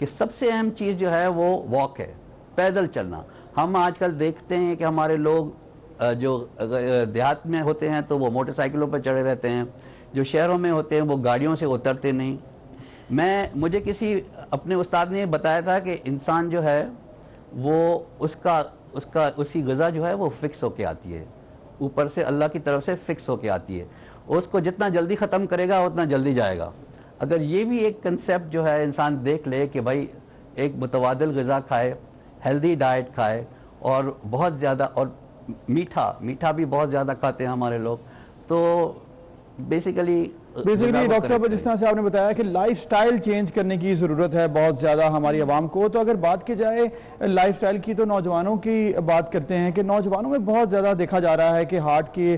کہ سب سے اہم چیز جو ہے وہ واک ہے، پیدل چلنا. ہم آج کل دیکھتے ہیں کہ ہمارے لوگ جو دیہات میں ہوتے ہیں تو وہ موٹر سائیکلوں پر چڑھے رہتے ہیں، جو شہروں میں ہوتے ہیں وہ گاڑیوں سے اترتے نہیں. مجھے کسی اپنے استاد نے بتایا تھا کہ انسان جو ہے وہ اس کی غذا جو ہے وہ فکس ہو کے آتی ہے، اوپر سے اللہ کی طرف سے فکس ہو کے آتی ہے. اس کو جتنا جلدی ختم کرے گا اتنا جلدی جائے گا. اگر یہ بھی ایک کنسیپٹ جو ہے انسان دیکھ لے کہ بھائی ایک متبادل غذا کھائے، ہیلدی ڈائٹ کھائے، اور بہت زیادہ، اور میٹھا بھی بہت زیادہ کھاتے ہیں ہمارے لوگ، تو بیسیکلی ڈاکٹر صاحب جس طرح سے آپ نے بتایا کہ لائف سٹائل چینج کرنے کی ضرورت ہے بہت زیادہ ہماری عوام کو. تو اگر بات کی جائے لائف سٹائل کی تو نوجوانوں کی بات کرتے ہیں کہ نوجوانوں میں بہت زیادہ دیکھا جا رہا ہے کہ ہارٹ کی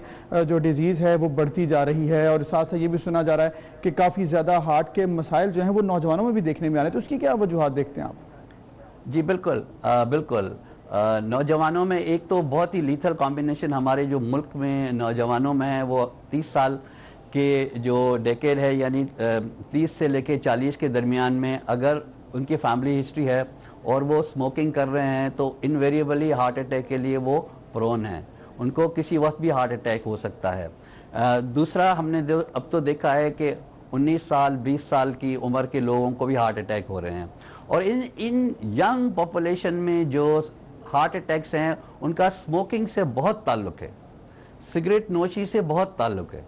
جو ڈیزیز ہے وہ بڑھتی جا رہی ہے، اور ساتھ ساتھ یہ بھی سنا جا رہا ہے کہ کافی زیادہ ہارٹ کے مسائل جو ہیں وہ نوجوانوں میں بھی دیکھنے میں آ رہے ہیں. تو اس کی کیا وجوہات دیکھتے ہیں آپ؟ جی بالکل نوجوانوں میں ایک تو بہت ہی لیتھل کمبینیشن ہمارے جو ملک میں نوجوانوں میں ہے، وہ 30 سال کے جو ڈیکیڈ ہے، یعنی 30 سے لے کے 40 کے درمیان میں اگر ان کی فیملی ہسٹری ہے اور وہ اسموکنگ کر رہے ہیں تو انویریبلی ہارٹ اٹیک کے لیے وہ پرون ہیں، ان کو کسی وقت بھی ہارٹ اٹیک ہو سکتا ہے. دوسرا ہم نے اب تو دیکھا ہے کہ 19 سال 20 سال کی عمر کے لوگوں کو بھی ہارٹ اٹیک ہو رہے ہیں، اور ان ینگ پاپولیشن میں جو ہارٹ اٹیکس ہیں ان کا اسموکنگ سے بہت تعلق ہے، سگریٹ نوشی سے بہت تعلق ہے.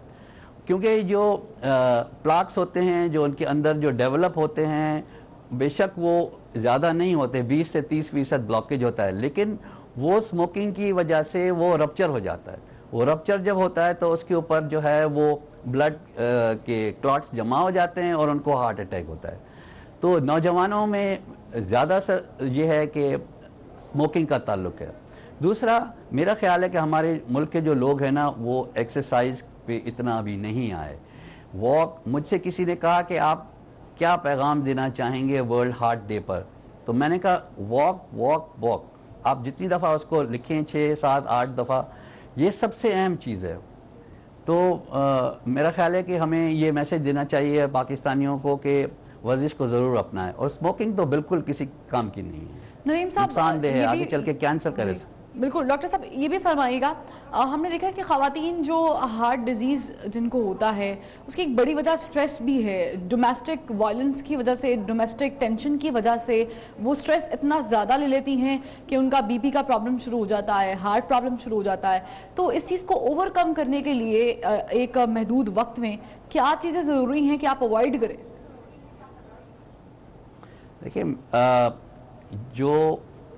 کیونکہ جو پلاکس ہوتے ہیں جو ان کے اندر جو ڈیولپ ہوتے ہیں، بے شک وہ زیادہ نہیں ہوتے، 20 سے 30% بلاکیج ہوتا ہے، لیکن وہ اسموکنگ کی وجہ سے وہ رپچر ہو جاتا ہے. وہ رپچر جب ہوتا ہے تو اس کے اوپر جو ہے وہ بلڈ کے کلاٹس جمع ہو جاتے ہیں اور ان کو ہارٹ اٹیک ہوتا ہے. تو نوجوانوں میں زیادہ یہ ہے کہ اسموکنگ کا تعلق ہے. دوسرا میرا خیال ہے کہ ہمارے ملک کے جو لوگ ہیں نا وہ ایکسرسائز پہ اتنا ابھی نہیں آئے. واک، مجھ سے کسی نے کہا کہ آپ کیا پیغام دینا چاہیں گے ورلڈ ہارٹ ڈے پر، تو میں نے کہا واک واک واک. آپ جتنی دفعہ اس کو لکھیں، 6 7 8 دفعہ، یہ سب سے اہم چیز ہے. تو میرا خیال ہے کہ ہمیں یہ میسج دینا چاہیے پاکستانیوں کو کہ ورزش کو ضرور اپنائیں، اور اسموکنگ تو بالکل کسی کام کی نہیں ہے، نعیم صاحب نقصان دہ ہے، آگے چل کے کینسر کرے. بالکل ڈاکٹر صاحب یہ بھی فرمائیے گا، ہم نے دیکھا ہے کہ خواتین جو ہارٹ ڈیزیز جن کو ہوتا ہے اس کی ایک بڑی وجہ سٹریس بھی ہے. ڈومیسٹک وائلنس کی وجہ سے، ڈومیسٹک ٹینشن کی وجہ سے وہ سٹریس اتنا زیادہ لے لیتی ہیں کہ ان کا بی پی کا پرابلم شروع ہو جاتا ہے، ہارٹ پرابلم شروع ہو جاتا ہے. تو اس چیز کو اوور کم کرنے کے لیے ایک محدود وقت میں کیا چیزیں ضروری ہیں کہ آپ اوائڈ کریں؟ دیکھیں، جو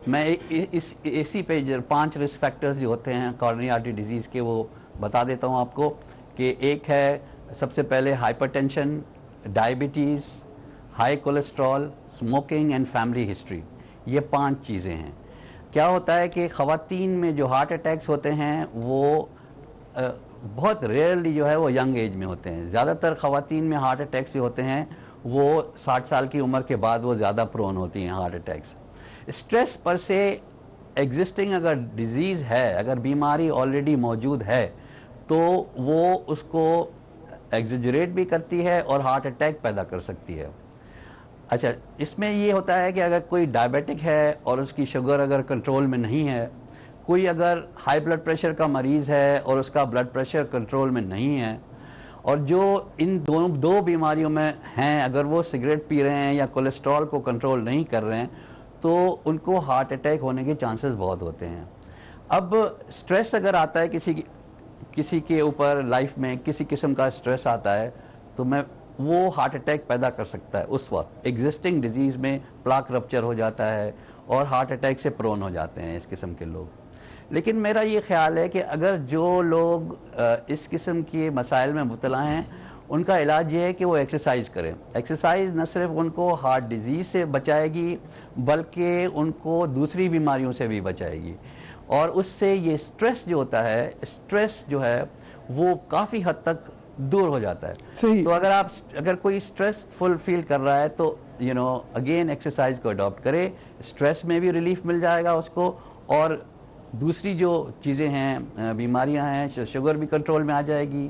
میں اسی پہ 5 رسک فیکٹرز جو ہوتے ہیں کارونری آرٹری ڈیزیز کے وہ بتا دیتا ہوں آپ کو. کہ ایک ہے سب سے پہلے hyper tension, diabetes, high cholesterol, smoking and family history. یہ 5 چیزیں ہیں. کیا ہوتا ہے کہ خواتین میں جو ہارٹ اٹیکس ہوتے ہیں وہ بہت ریئرلی جو ہے وہ ینگ ایج میں ہوتے ہیں. زیادہ تر خواتین میں ہارٹ اٹیکس جو ہوتے ہیں وہ 60 سال کی عمر کے بعد وہ زیادہ پرون ہوتی ہیں ہارٹ اٹیکس. اسٹریس پر سے ایگزسٹنگ اگر ڈیزیز ہے، اگر بیماری آلریڈی موجود ہے تو وہ اس کو ایگزیجریٹ بھی کرتی ہے اور ہارٹ اٹیک پیدا کر سکتی ہے. اچھا، اس میں یہ ہوتا ہے کہ اگر کوئی ڈائبیٹک ہے اور اس کی شوگر اگر کنٹرول میں نہیں ہے، کوئی اگر ہائی بلڈ پریشر کا مریض ہے اور اس کا بلڈ پریشر کنٹرول میں نہیں ہے، اور جو ان دو بیماریوں میں ہیں اگر وہ سگریٹ پی رہے ہیں یا کولیسٹرول کو کنٹرول نہیں کر رہے ہیں تو ان کو ہارٹ اٹیک ہونے کے چانسز بہت ہوتے ہیں. اب سٹریس اگر آتا ہے کسی کے اوپر، لائف میں کسی قسم کا سٹریس آتا ہے تو وہ ہارٹ اٹیک پیدا کر سکتا ہے. اس وقت ایگزسٹنگ ڈیزیز میں پلاک رپچر ہو جاتا ہے اور ہارٹ اٹیک سے پرون ہو جاتے ہیں اس قسم کے لوگ. لیکن میرا یہ خیال ہے کہ اگر جو لوگ اس قسم کے مسائل میں مبتلا ہیں ان کا علاج یہ ہے کہ وہ ایکسرسائز کریں. ایکسرسائز نہ صرف ان کو ہارٹ ڈیزیز سے بچائے گی بلکہ ان کو دوسری بیماریوں سے بھی بچائے گی، اور اس سے یہ سٹریس جو ہوتا ہے، سٹریس جو ہے وہ کافی حد تک دور ہو جاتا ہے. صحیح. تو اگر کوئی سٹریس فل فیل کر رہا ہے تو اگین ایکسرسائز کو اڈاپٹ کرے، سٹریس میں بھی ریلیف مل جائے گا اس کو، اور دوسری جو چیزیں ہیں، بیماریاں ہیں، شوگر بھی کنٹرول میں آ جائے گی،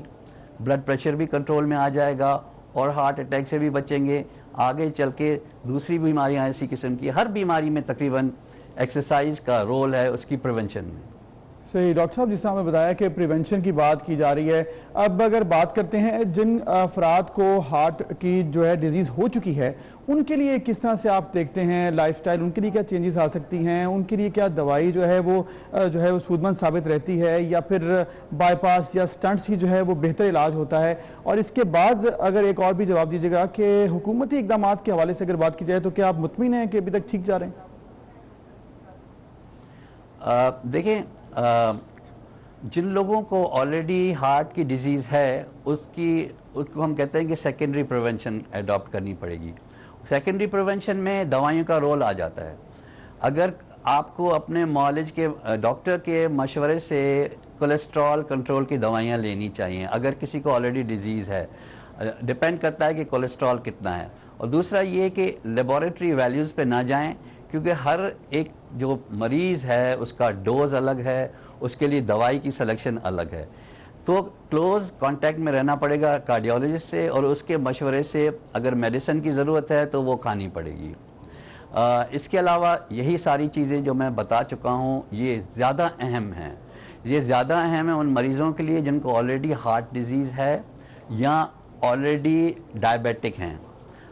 بلڈ پریشر بھی کنٹرول میں آ جائے گا، اور ہارٹ اٹیک سے بھی بچیں گے. آگے چل کے دوسری بیماریاں ایسی قسم کی ہر بیماری میں تقریباً ایکسرسائز کا رول ہے اس کی پریونشن میں. صحیح ڈاکٹر صاحب، جس طرح ہمیں بتایا کہ پریونشن کی بات کی جا رہی ہے، اب اگر بات کرتے ہیں جن افراد کو ہارٹ کی جو ہے ڈیزیز ہو چکی ہے ان کے لیے کس طرح سے آپ دیکھتے ہیں لائف سٹائل، ان کے لیے کیا چینجز آ سکتی ہیں، ان کے لیے کیا دوائی جو ہے وہ سود مند ثابت رہتی ہے یا پھر بائی پاس یا سٹنٹس ہی جو ہے وہ بہتر علاج ہوتا ہے؟ اور اس کے بعد اگر ایک اور بھی جواب دیجیے گا کہ حکومتی اقدامات کے حوالے سے اگر بات کی جائے تو کیا آپ مطمئن ہیں کہ ابھی تک ٹھیک جا رہے ہیں؟ دیکھیں، جن لوگوں کو آلریڈی ہارٹ کی ڈیزیز ہے اس کو ہم کہتے ہیں کہ سیکنڈری پریونشن ایڈاپٹ کرنی پڑے گی. سیکنڈری پریونشن میں دوائیوں کا رول آ جاتا ہے. اگر آپ کو اپنے معالج کے ڈاکٹر کے مشورے سے کولیسٹرول کنٹرول کی دوائیاں لینی چاہیے اگر کسی کو آلریڈی ڈیزیز ہے. ڈپینڈ کرتا ہے کہ کولیسٹرول کتنا ہے. اور دوسرا یہ کہ لیبارٹری ویلیوز پہ نہ جائیں کیونکہ ہر ایک جو مریض ہے اس کا ڈوز الگ ہے، اس کے لیے دوائی کی سلیکشن الگ ہے. تو کلوز کانٹیکٹ میں رہنا پڑے گا کارڈیولوجسٹ سے اور اس کے مشورے سے اگر میڈیسن کی ضرورت ہے تو وہ کھانی پڑے گی. اس کے علاوہ یہی ساری چیزیں جو میں بتا چکا ہوں یہ زیادہ اہم ہیں. یہ زیادہ اہم ہیں ان مریضوں کے لیے جن کو آلریڈی ہارٹ ڈیزیز ہے یا آلریڈی ڈائبیٹک ہیں.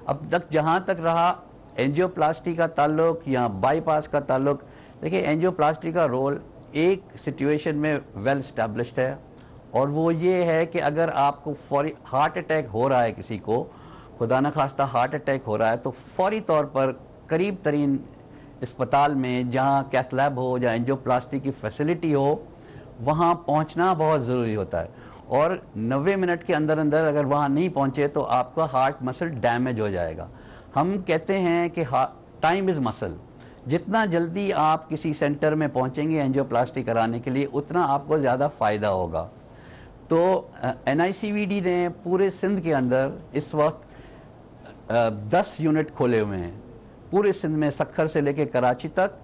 اب تک جہاں تک رہا اینجیوپلاسٹی کا تعلق یا بائی پاس کا تعلق، دیکھیں اینجیوپلاسٹی کا رول ایک سچویشن میں ویل اسٹیبلشڈ ہے اور وہ یہ ہے کہ اگر آپ کو فوری ہارٹ اٹیک ہو رہا ہے، کسی کو خدا نخواستہ ہارٹ اٹیک ہو رہا ہے تو فوری طور پر قریب ترین اسپتال میں جہاں کیتھ لیب ہو یا اینجیوپلاسٹی کی فیسلٹی ہو وہاں پہنچنا بہت ضروری ہوتا ہے. اور 90 منٹ کے اندر اگر وہاں نہیں پہنچے تو آپ کا ہارٹ مسل ڈیمیج ہو جائے گا. ہم کہتے ہیں کہ ٹائم از مسل. جتنا جلدی آپ کسی سینٹر میں پہنچیں گے اینجیوپلاسٹی کرانے کے لیے اتنا آپ کو زیادہ فائدہ ہوگا. تو NICVD نے پورے سندھ کے اندر اس وقت 10 یونٹ کھولے ہوئے ہیں پورے سندھ میں، سکھر سے لے کے کراچی تک،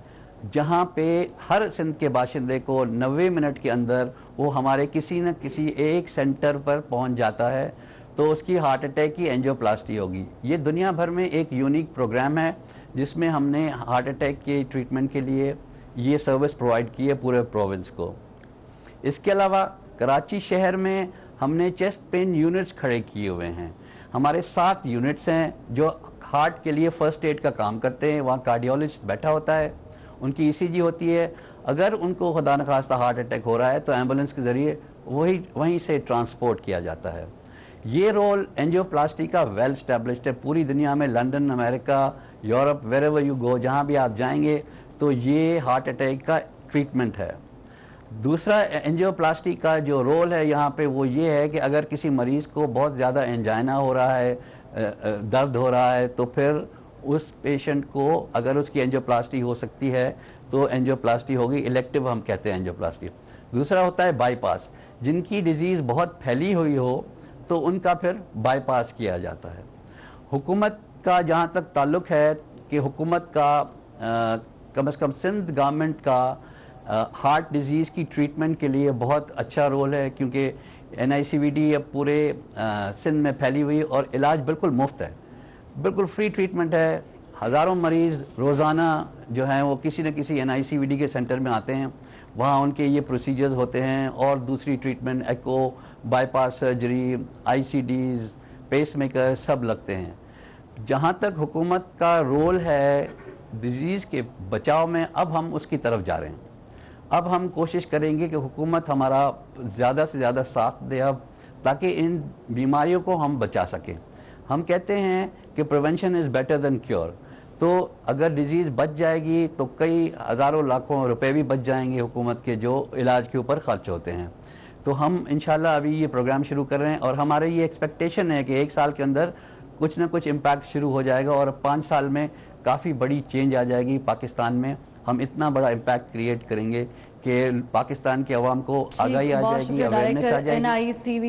جہاں پہ ہر سندھ کے باشندے کو 90 منٹ کے اندر وہ ہمارے کسی نہ کسی ایک سینٹر پر پہنچ جاتا ہے تو اس کی ہارٹ اٹیک کی اینجیوپلاسٹی ہوگی. یہ دنیا بھر میں ایک یونیک پروگرام ہے جس میں ہم نے ہارٹ اٹیک کے ٹریٹمنٹ کے لیے یہ سروس پرووائڈ کی ہے پورے پروونس کو. اس کے علاوہ کراچی شہر میں ہم نے چیسٹ پین یونٹس کھڑے کیے ہوئے ہیں. ہمارے 7 یونٹس ہیں جو ہارٹ کے لیے فرسٹ ایڈ کا کام کرتے ہیں. وہاں کارڈیولوجسٹ بیٹھا ہوتا ہے، ان کی ECG ہوتی ہے. اگر ان کو خدا نخواستہ ہارٹ اٹیک ہو رہا ہے تو ایمبولینس کے ذریعے وہیں سے ٹرانسپورٹ کیا جاتا ہے. یہ رول اینجیوپلاسٹی کا ویل اسٹیبلشڈ ہے پوری دنیا میں، London, America, Europe, where ever you go, جہاں بھی آپ جائیں گے تو یہ ہارٹ اٹیک کا ٹریٹمنٹ ہے. دوسرا اینجیوپلاسٹی کا جو رول ہے یہاں پہ وہ یہ ہے کہ اگر کسی مریض کو بہت زیادہ انجائنا ہو رہا ہے، درد ہو رہا ہے، تو پھر اس پیشنٹ کو اگر اس کی اینجیوپلاسٹی ہو سکتی ہے تو اینجیوپلاسٹی ہوگی. الیکٹیو ہم کہتے ہیں اینجیوپلاسٹی. دوسرا ہوتا ہے بائی پاس. جن کی ڈیزیز بہت پھیلی ہوئی ہو تو ان کا پھر بائی پاس کیا جاتا ہے. حکومت کا جہاں تک تعلق ہے کہ حکومت کا کم از کم سندھ گورنمنٹ کا ہارٹ ڈیزیز کی ٹریٹمنٹ کے لیے بہت اچھا رول ہے کیونکہ NICVD اب پورے سندھ میں پھیلی ہوئی اور علاج بالکل مفت ہے، بالکل فری ٹریٹمنٹ ہے. ہزاروں مریض روزانہ جو ہیں وہ کسی نہ کسی NICVD کے سینٹر میں آتے ہیں، وہاں ان کے یہ پروسیجرز ہوتے ہیں اور دوسری treatment echo, bypass surgery, ICDs، pacemaker سب لگتے ہیں. جہاں تک حکومت کا رول ہے ڈیزیز کے بچاؤ میں اب ہم اس کی طرف جا رہے ہیں. اب ہم کوشش کریں گے کہ حکومت ہمارا زیادہ سے زیادہ ساتھ دے اب تاکہ ان بیماریوں کو ہم بچا سکیں. ہم کہتے ہیں کہ prevention is better than cure. تو اگر ڈیزیز بچ جائے گی تو کئی ہزاروں لاکھوں روپے بھی بچ جائیں گے حکومت کے جو علاج کے اوپر خرچ ہوتے ہیں. تو ہم انشاءاللہ ابھی یہ پروگرام شروع کر رہے ہیں اور ہمارے یہ ایکسپیکٹیشن ہے کہ 1 سال کے اندر کچھ نہ کچھ امپیکٹ شروع ہو جائے گا اور 5 سال میں کافی بڑی چینج آ جائے گی پاکستان میں. ہم اتنا بڑا امپیکٹ کریٹ کریں گے کہ پاکستان کے عوام کو آگاہی آ جائے گی، اویئرنیس آ جائے گی.